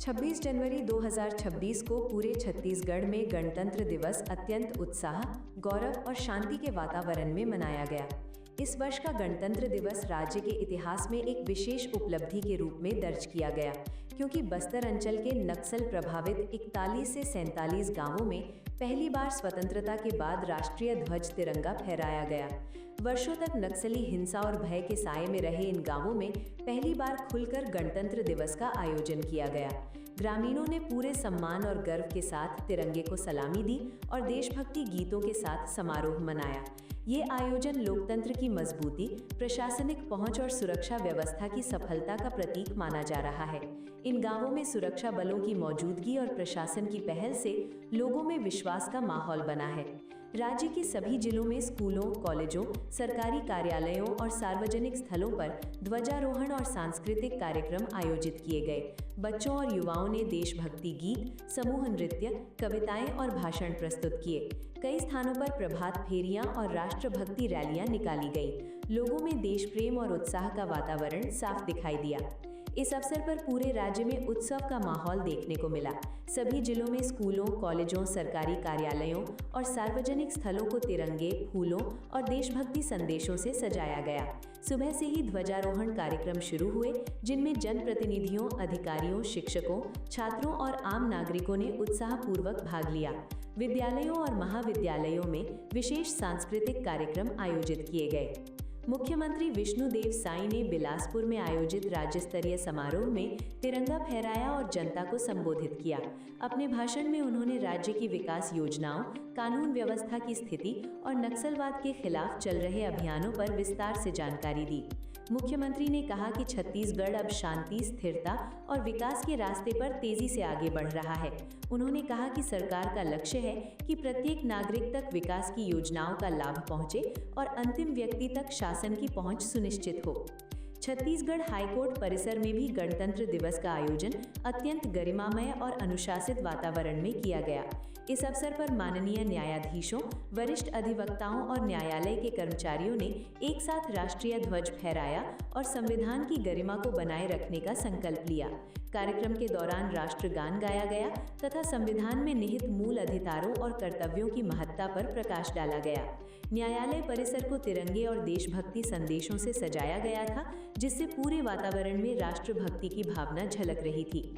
26 जनवरी 2026 को पूरे छत्तीसगढ़ में गणतंत्र दिवस अत्यंत उत्साह, गौरव और शांति के वातावरण में मनाया गया। इस वर्ष का गणतंत्र दिवस राज्य के इतिहास में एक विशेष उपलब्धि के रूप में दर्ज किया गया, क्योंकि बस्तर अंचल के नक्सल प्रभावित 41 से 47 गांवों में पहली बार स्वतंत्रता के बाद राष्ट्रीय ध्वज तिरंगा फहराया गया। वर्षों तक नक्सली हिंसा और भय के साए में रहे इन गांवों में पहली बार खुलकर गणतंत्र दिवस का आयोजन किया गया। ग्रामीणों ने पूरे सम्मान और गर्व के साथ तिरंगे को सलामी दी और देशभक्ति गीतों के साथ समारोह मनाया। ये आयोजन लोकतंत्र की मजबूती, प्रशासनिक पहुंच और सुरक्षा व्यवस्था की सफलता का प्रतीक माना जा रहा है। इन गांवों में सुरक्षा बलों की मौजूदगी और प्रशासन की पहल से लोगों में विश्वास का माहौल बना है। राज्य के सभी जिलों में स्कूलों, कॉलेजों, सरकारी कार्यालयों और सार्वजनिक स्थलों पर ध्वजारोहण और सांस्कृतिक कार्यक्रम आयोजित किए गए। बच्चों और युवाओं ने देशभक्ति गीत, समूह नृत्य, कविताएं और भाषण प्रस्तुत किए। कई स्थानों पर प्रभात फेरियां और राष्ट्रभक्ति रैलियां निकाली गई। लोगों में देश प्रेम और उत्साह का वातावरण साफ दिखाई दिया। इस अवसर पर पूरे राज्य में उत्सव का माहौल देखने को मिला। सभी जिलों में स्कूलों, कॉलेजों, सरकारी कार्यालयों और सार्वजनिक स्थलों को तिरंगे, फूलों और देशभक्ति संदेशों से सजाया गया। सुबह से ही ध्वजारोहण कार्यक्रम शुरू हुए, जिनमें जनप्रतिनिधियों, अधिकारियों, शिक्षकों, छात्रों और आम नागरिकों ने उत्साहपूर्वक भाग लिया। विद्यालयों और महाविद्यालयों में विशेष सांस्कृतिक कार्यक्रम आयोजित किए गए। मुख्यमंत्री विष्णुदेव साई ने बिलासपुर में आयोजित राज्य स्तरीय समारोह में तिरंगा फहराया और जनता को संबोधित किया। अपने भाषण में उन्होंने राज्य की विकास योजनाओं, कानून व्यवस्था की स्थिति और नक्सलवाद के खिलाफ चल रहे अभियानों पर विस्तार से जानकारी दी। मुख्यमंत्री ने कहा कि छत्तीसगढ़ अब शांति, स्थिरता और विकास के रास्ते पर तेजी से आगे बढ़ रहा है। उन्होंने कहा कि सरकार का लक्ष्य है कि प्रत्येक नागरिक तक विकास की योजनाओं का लाभ पहुंचे और अंतिम व्यक्ति तक शासन की पहुंच सुनिश्चित हो। छत्तीसगढ़ हाईकोर्ट परिसर में भी गणतंत्र दिवस का आयोजन अत्यंत गरिमामय और अनुशासित वातावरण में किया गया। इस अवसर पर माननीय न्यायाधीशों, वरिष्ठ अधिवक्ताओं और न्यायालय के कर्मचारियों ने एक साथ राष्ट्रीय ध्वज फहराया और संविधान की गरिमा को बनाए रखने का संकल्प लिया। कार्यक्रम के दौरान राष्ट्रगान गाया गया तथा संविधान में निहित मूल अधिकारों और कर्तव्यों की महत्ता पर प्रकाश डाला गया। न्यायालय परिसर को तिरंगे और देशभक्ति संदेशों से सजाया गया था, जिससे पूरे वातावरण में राष्ट्रभक्ति की भावना झलक रही थी।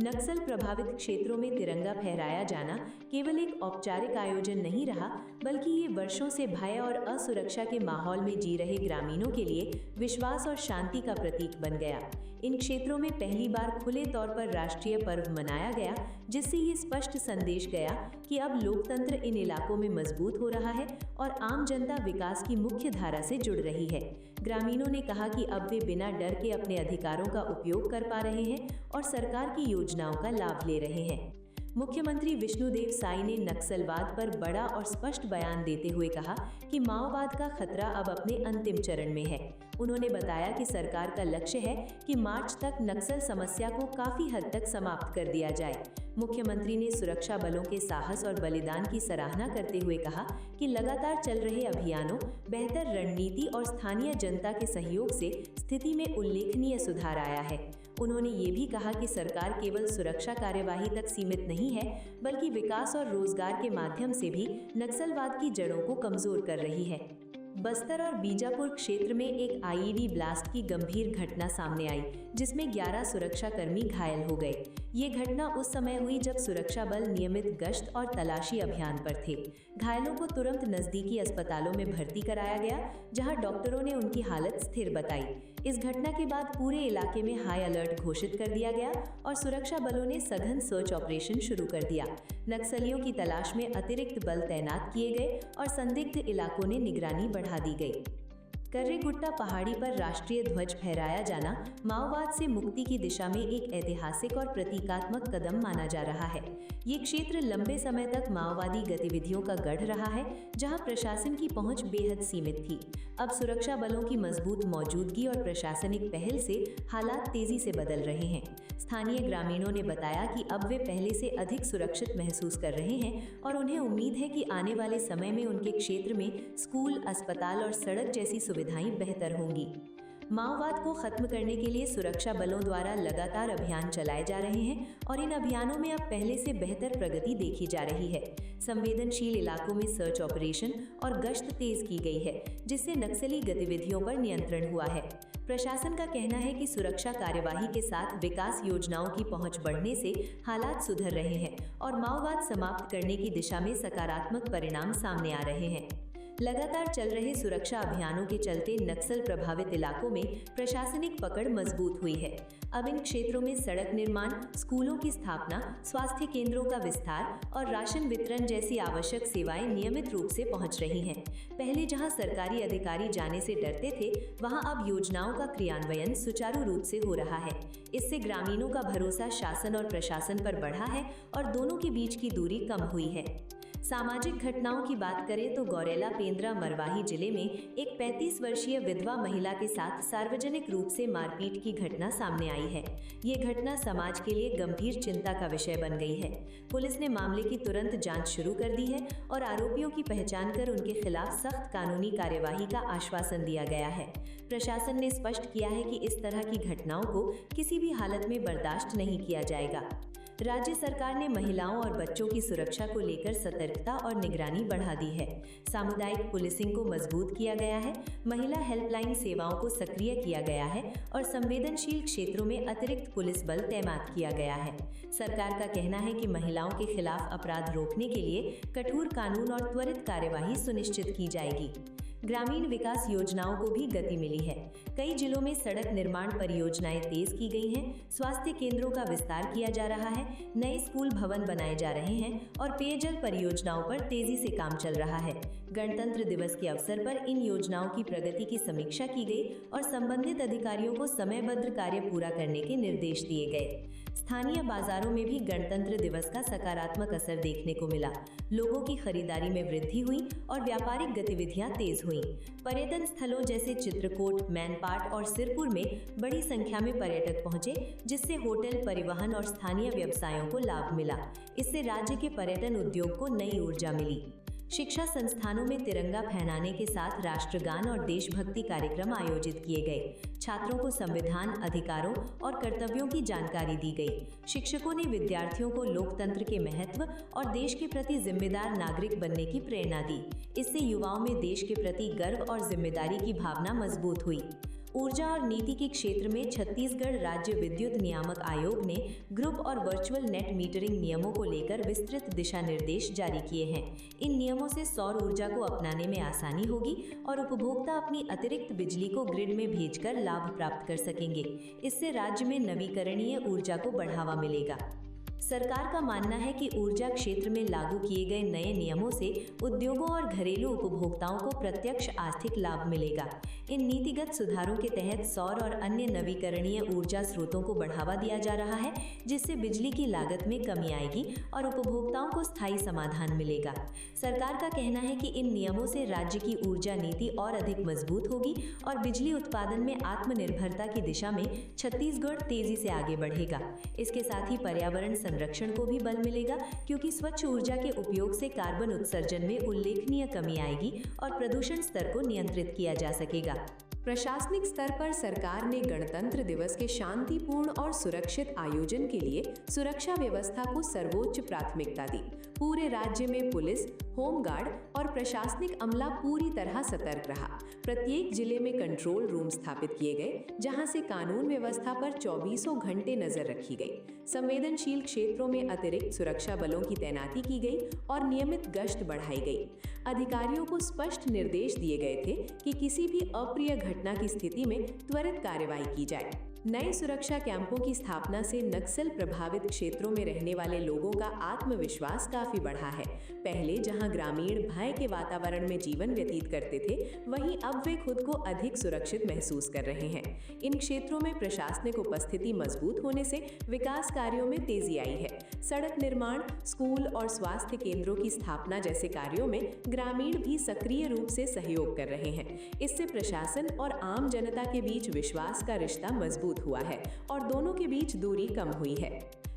नक्सल प्रभावित क्षेत्रों में तिरंगा फहराया जाना केवल एक औपचारिक आयोजन नहीं रहा, बल्कि ये वर्षों से भय और असुरक्षा के माहौल में जी रहे ग्रामीणों के लिए विश्वास और शांति का प्रतीक बन गया। इन क्षेत्रों में पहली बार खुले तौर पर राष्ट्रीय पर्व मनाया गया, जिससे ये स्पष्ट संदेश गया कि अब लोकतंत्र इन इलाकों में मजबूत हो रहा है और आम जनता विकास की मुख्य धारा से जुड़ रही है। ग्रामीणों ने कहा कि अब वे बिना डर के अपने अधिकारों का उपयोग कर पा रहे हैं और सरकार की योजनाओं का लाभ ले रहे हैं। मुख्यमंत्री विष्णुदेव साई ने नक्सलवाद पर बड़ा और स्पष्ट बयान देते हुए कहा कि माओवाद का खतरा अब अपने अंतिम चरण में है। उन्होंने बताया कि सरकार का लक्ष्य है कि मार्च तक नक्सल समस्या को काफी हद तक समाप्त कर दिया जाए। मुख्यमंत्री ने सुरक्षा बलों के साहस और बलिदान की सराहना करते हुए कहा कि लगातार चल रहे अभियानों, बेहतर रणनीति और स्थानीय जनता के सहयोग से स्थिति में उल्लेखनीय सुधार आया है। उन्होंने ये भी कहा कि सरकार केवल सुरक्षा कार्यवाही तक सीमित नहीं है, बल्कि विकास और रोजगार के माध्यम से भी नक्सलवाद की जड़ों को कमजोर कर रही है। बस्तर और बीजापुर क्षेत्र में एक आईईडी ब्लास्ट की गंभीर घटना सामने आई, जिसमें 11 सुरक्षाकर्मी घायल हो गए। ये घटना उस समय हुई जब सुरक्षा बल नियमित गश्त और तलाशी अभियान पर थे। घायलों को तुरंत नजदीकी अस्पतालों में भर्ती कराया गया, जहां डॉक्टरों ने उनकी हालत स्थिर बताई। इस घटना के बाद पूरे इलाके में हाई अलर्ट घोषित कर दिया गया और सुरक्षा बलों ने सघन सर्च ऑपरेशन शुरू कर दिया। नक्सलियों की तलाश में अतिरिक्त बल तैनात किए गए और संदिग्ध इलाकों ने निगरानी बढ़ा दी गई। कर्रेगुट्टा पहाड़ी पर राष्ट्रीय ध्वज फहराया जाना माओवाद से मुक्ति की दिशा में एक ऐतिहासिक और प्रतीकात्मक कदम माना जा रहा है। ये क्षेत्र लंबे समय तक माओवादी गतिविधियों का गढ़ रहा है, जहां प्रशासन की पहुंच बेहद सीमित थी। अब सुरक्षा बलों की मजबूत मौजूदगी और प्रशासनिक पहल से हालात तेजी से बदल रहे हैं। स्थानीय ग्रामीणों ने बताया कि अब वे पहले से अधिक सुरक्षित महसूस कर रहे हैं और उन्हें उम्मीद है कि आने वाले समय में उनके क्षेत्र में स्कूल, अस्पताल और सड़क जैसी सुविधाएं बेहतर होंगी। माओवाद को खत्म करने के लिए सुरक्षा बलों द्वारा लगातार अभियान चलाए जा रहे हैं और इन अभियानों में अब पहले से बेहतर प्रगति देखी जा रही है। संवेदनशील इलाकों में सर्च ऑपरेशन और गश्त तेज की गई है, जिससे नक्सली गतिविधियों पर नियंत्रण हुआ है। प्रशासन का कहना है कि सुरक्षा कार्यवाही के साथ विकास योजनाओं की पहुंच बढ़ने से हालात सुधर रहे हैं और माओवाद समाप्त करने की दिशा में सकारात्मक परिणाम सामने आ रहे हैं। लगातार चल रहे सुरक्षा अभियानों के चलते नक्सल प्रभावित इलाकों में प्रशासनिक पकड़ मजबूत हुई है। अब इन क्षेत्रों में सड़क निर्माण, स्कूलों की स्थापना, स्वास्थ्य केंद्रों का विस्तार और राशन वितरण जैसी आवश्यक सेवाएं नियमित रूप से पहुंच रही हैं। पहले जहां सरकारी अधिकारी जाने से डरते थे, वहां अब योजनाओं का क्रियान्वयन सुचारू रूप से हो रहा है। इससे ग्रामीणों का भरोसा शासन और प्रशासन पर बढ़ा है और दोनों के बीच की दूरी कम हुई है। सामाजिक घटनाओं की बात करें तो गौरेला पेंद्रा मरवाही जिले में एक 35 वर्षीय विधवा महिला के साथ सार्वजनिक रूप से मारपीट की घटना सामने आई है। ये घटना समाज के लिए गंभीर चिंता का विषय बन गई है। पुलिस ने मामले की तुरंत जांच शुरू कर दी है और आरोपियों की पहचान कर उनके खिलाफ सख्त कानूनी कार्यवाही का आश्वासन दिया गया है। प्रशासन ने स्पष्ट किया है कि इस तरह की घटनाओं को किसी भी हालत में बर्दाश्त नहीं किया जाएगा। राज्य सरकार ने महिलाओं और बच्चों की सुरक्षा को लेकर सतर्कता और निगरानी बढ़ा दी है। सामुदायिक पुलिसिंग को मजबूत किया गया है, महिला हेल्पलाइन सेवाओं को सक्रिय किया गया है और संवेदनशील क्षेत्रों में अतिरिक्त पुलिस बल तैनात किया गया है। सरकार का कहना है कि महिलाओं के खिलाफ अपराध रोकने के लिए कठोर कानून और त्वरित कार्यवाही सुनिश्चित की जाएगी। ग्रामीण विकास योजनाओं को भी गति मिली है। कई जिलों में सड़क निर्माण परियोजनाएं तेज की गई हैं, स्वास्थ्य केंद्रों का विस्तार किया जा रहा है, नए स्कूल भवन बनाए जा रहे हैं और पेयजल परियोजनाओं पर तेजी से काम चल रहा है। गणतंत्र दिवस के अवसर पर इन योजनाओं की प्रगति की समीक्षा की गई और संबंधित अधिकारियों को समयबद्ध कार्य पूरा करने के निर्देश दिए गए। स्थानीय बाजारों में भी गणतंत्र दिवस का सकारात्मक असर देखने को मिला। लोगों की खरीदारी में वृद्धि हुई और व्यापारिक गतिविधियां तेज हुईं। पर्यटन स्थलों जैसे चित्रकूट, मैनपाट और सिरपुर में बड़ी संख्या में पर्यटक पहुंचे, जिससे होटल, परिवहन और स्थानीय व्यवसायों को लाभ मिला। इससे राज्य के पर्यटन उद्योग को नई ऊर्जा मिली। शिक्षा संस्थानों में तिरंगा फहराने के साथ राष्ट्रगान और देशभक्ति कार्यक्रम आयोजित किए गए। छात्रों को संविधान, अधिकारों और कर्तव्यों की जानकारी दी गई। शिक्षकों ने विद्यार्थियों को लोकतंत्र के महत्व और देश के प्रति जिम्मेदार नागरिक बनने की प्रेरणा दी। इससे युवाओं में देश के प्रति गर्व और जिम्मेदारी की भावना मजबूत हुई। ऊर्जा और नीति के क्षेत्र में छत्तीसगढ़ राज्य विद्युत नियामक आयोग ने ग्रुप और वर्चुअल नेट मीटरिंग नियमों को लेकर विस्तृत दिशा निर्देश जारी किए हैं। इन नियमों से सौर ऊर्जा को अपनाने में आसानी होगी और उपभोक्ता अपनी अतिरिक्त बिजली को ग्रिड में भेजकर लाभ प्राप्त कर सकेंगे। इससे राज्य में नवीकरणीय ऊर्जा को बढ़ावा मिलेगा। सरकार का मानना है कि ऊर्जा क्षेत्र में लागू किए गए नए नियमों से उद्योगों और घरेलू उपभोक्ताओं को प्रत्यक्ष आर्थिक लाभ मिलेगा। इन नीतिगत सुधारों के तहत सौर और अन्य नवीकरणीय ऊर्जा स्रोतों को बढ़ावा दिया जा रहा है, जिससे बिजली की लागत में कमी आएगी और उपभोक्ताओं को स्थायी समाधान मिलेगा। सरकार का कहना है कि इन नियमों से राज्य की ऊर्जा नीति और अधिक मजबूत होगी और बिजली उत्पादन में आत्मनिर्भरता की दिशा में छत्तीसगढ़ तेजी से आगे बढ़ेगा। इसके साथ ही पर्यावरण संरक्षण को भी बल मिलेगा, क्योंकि स्वच्छ ऊर्जा के उपयोग से कार्बन उत्सर्जन में उल्लेखनीय कमी आएगी और प्रदूषण स्तर को नियंत्रित किया जा सकेगा। प्रशासनिक स्तर पर सरकार ने गणतंत्र दिवस के शांतिपूर्ण और सुरक्षित आयोजन के लिए सुरक्षा व्यवस्था को सर्वोच्च प्राथमिकता दी। पूरे राज्य में पुलिस, होमगार्ड और प्रशासनिक अमला पूरी तरह सतर्क रहा। प्रत्येक जिले में कंट्रोल रूम स्थापित किए गए, जहां से कानून व्यवस्था पर 24 घंटे नजर रखी गई। संवेदनशील क्षेत्रों में अतिरिक्त सुरक्षा बलों की तैनाती की गई और नियमित गश्त बढ़ाई गई। अधिकारियों को स्पष्ट निर्देश दिए गए थे कि किसी भी अप्रिय घटना की स्थिति में त्वरित कार्रवाई की जाए। नए सुरक्षा कैंपों की स्थापना से नक्सल प्रभावित क्षेत्रों में रहने वाले लोगों का आत्मविश्वास काफी बढ़ा है। पहले जहां ग्रामीण भय के वातावरण में जीवन व्यतीत करते थे, वहीं अब वे खुद को अधिक सुरक्षित महसूस कर रहे हैं। इन क्षेत्रों में प्रशासनिक उपस्थिति मजबूत होने से विकास कार्यों में तेजी आई है। सड़क निर्माण, स्कूल और स्वास्थ्य केंद्रों की स्थापना जैसे कार्यों में ग्रामीण भी सक्रिय रूप से सहयोग कर रहे हैं। इससे प्रशासन और आम जनता के बीच विश्वास का रिश्ता मजबूत हुआ है और दोनों के बीच दूरी कम हुई है।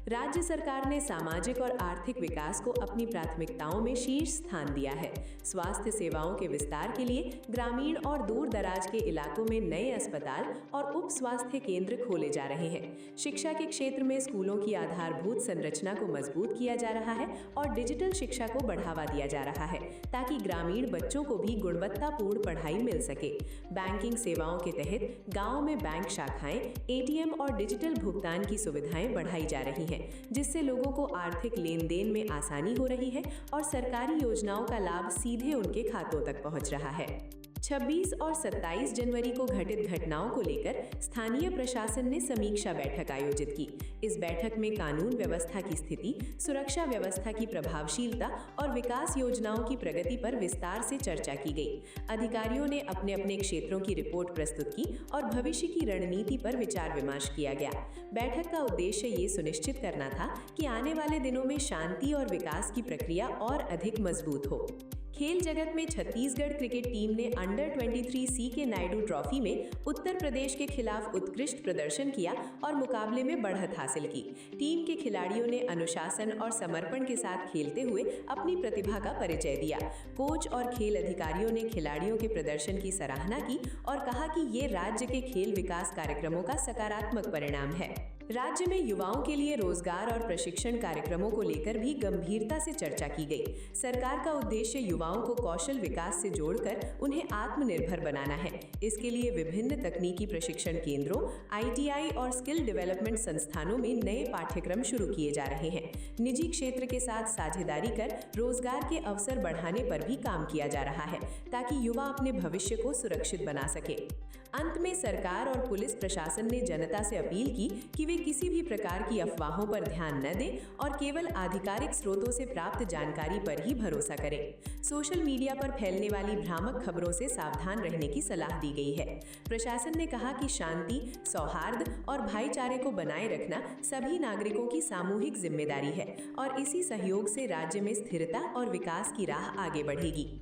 राज्य सरकार ने सामाजिक और आर्थिक विकास को अपनी प्राथमिकताओं में शीर्ष स्थान दिया है। स्वास्थ्य सेवाओं के विस्तार के लिए ग्रामीण और दूर दराज के इलाकों में नए अस्पताल और उप स्वास्थ्य केंद्र खोले जा रहे हैं। शिक्षा के क्षेत्र में स्कूलों की आधारभूत संरचना को मजबूत किया जा रहा है और डिजिटल शिक्षा को बढ़ावा दिया जा रहा है ताकि ग्रामीण बच्चों को भी गुणवत्तापूर्ण पढ़ाई मिल सके। बैंकिंग सेवाओं के तहत गाँव में बैंक शाखाएं, ATM और डिजिटल भुगतान की सुविधाएं बढ़ाई जा रही हैं, जिससे लोगों को आर्थिक लेन देन में आसानी हो रही है और सरकारी योजनाओं का लाभ सीधे उनके खातों तक पहुंच रहा है। 26 और 27 जनवरी को घटित घटनाओं को लेकर स्थानीय प्रशासन ने समीक्षा बैठक आयोजित की। इस बैठक में कानून व्यवस्था की स्थिति, सुरक्षा व्यवस्था की प्रभावशीलता और विकास योजनाओं की प्रगति पर विस्तार से चर्चा की गई। अधिकारियों ने अपने अपने क्षेत्रों की रिपोर्ट प्रस्तुत की और भविष्य की रणनीति पर विचार विमर्श किया गया। बैठक का उद्देश्य ये सुनिश्चित करना था कि आने वाले दिनों में शांति और विकास की प्रक्रिया और अधिक मजबूत हो। खेल जगत में छत्तीसगढ़ क्रिकेट टीम ने अंडर 23 CK नायडू ट्रॉफी में उत्तर प्रदेश के खिलाफ उत्कृष्ट प्रदर्शन किया और मुकाबले में बढ़त हासिल की। टीम के खिलाड़ियों ने अनुशासन और समर्पण के साथ खेलते हुए अपनी प्रतिभा का परिचय दिया। कोच और खेल अधिकारियों ने खिलाड़ियों के प्रदर्शन की सराहना की और कहा कि ये राज्य के खेल विकास कार्यक्रमों का सकारात्मक परिणाम है। राज्य में युवाओं के लिए रोजगार और प्रशिक्षण कार्यक्रमों को लेकर भी गंभीरता से चर्चा की गई। सरकार का उद्देश्य युवाओं को कौशल विकास से जोड़कर उन्हें आत्मनिर्भर बनाना है। इसके लिए विभिन्न तकनीकी प्रशिक्षण केंद्रों, ITI और स्किल डेवलपमेंट संस्थानों में नए पाठ्यक्रम शुरू किए जा रहे हैं। निजी क्षेत्र के साथ साझेदारी कर रोजगार के अवसर बढ़ाने पर भी काम किया जा रहा है ताकि युवा अपने भविष्य को सुरक्षित बना सके। अंत में सरकार और पुलिस प्रशासन ने जनता से अपील की कि वे किसी भी प्रकार की अफवाहों पर ध्यान न दें और केवल आधिकारिक स्रोतों से प्राप्त जानकारी पर ही भरोसा करें। सोशल मीडिया पर फैलने वाली भ्रामक खबरों से सावधान रहने की सलाह दी गई है। प्रशासन ने कहा कि शांति, सौहार्द और भाईचारे को बनाए रखना सभी नागरिकों की सामूहिक जिम्मेदारी है और इसी सहयोग से राज्य में स्थिरता और विकास की राह आगे बढ़ेगी।